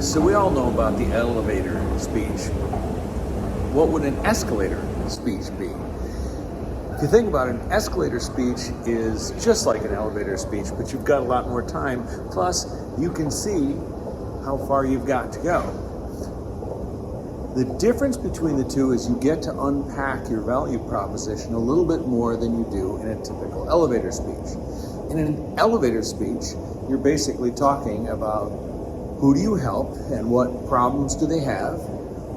So we all know about the elevator speech. What would an escalator speech be? If you think about it, an escalator speech is just like an elevator speech, but you've got a lot more time. Plus, you can see how far you've got to go. The difference between the two is you get to unpack your value proposition a little bit more than you do in a typical elevator speech. In an elevator speech, you're basically talking about who do you help and what problems do they have,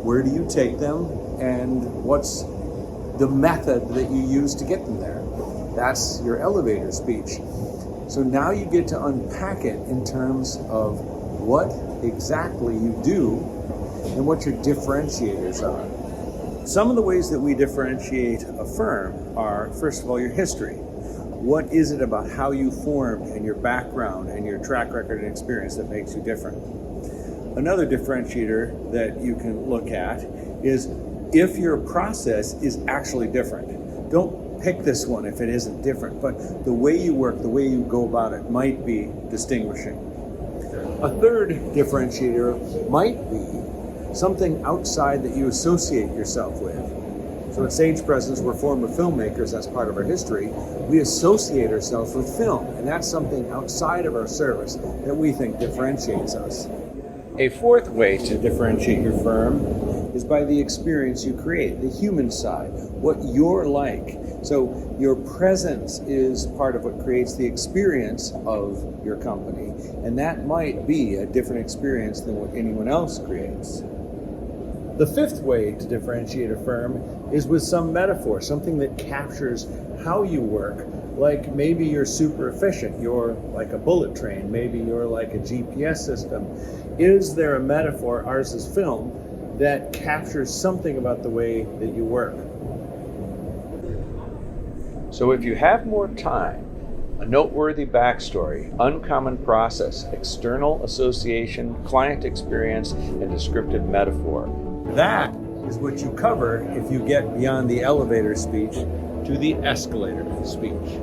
where do you take them, and what's the method that you use to get them there. That's your elevator speech. So now you get to unpack it in terms of what exactly you do and what your differentiators are. Some of the ways that we differentiate a firm are, first of all, your history. What is it about how you formed and your background and your track record and experience that makes you different? Another differentiator that you can look at is if your process is actually different. Don't pick this one if it isn't different, but the way you work, the way you go about it might be distinguishing. A third differentiator might be something outside that you associate yourself with. So at Sage Presence, we're former filmmakers. That's part of our history. We associate ourselves with film, and that's something outside of our service that we think differentiates us. A fourth way to differentiate your firm is by the experience you create, the human side, what you're like. So your presence is part of what creates the experience of your company, and that might be a different experience than what anyone else creates. The fifth way to differentiate a firm is with some metaphor, something that captures how you work. Like maybe you're super efficient, you're like a bullet train, maybe you're like a GPS system. Is there a metaphor, ours is film, that captures something about the way that you work? So if you have more time, a noteworthy backstory, uncommon process, external association, client experience, and descriptive metaphor. That is what you cover if you get beyond the elevator speech to the escalator speech.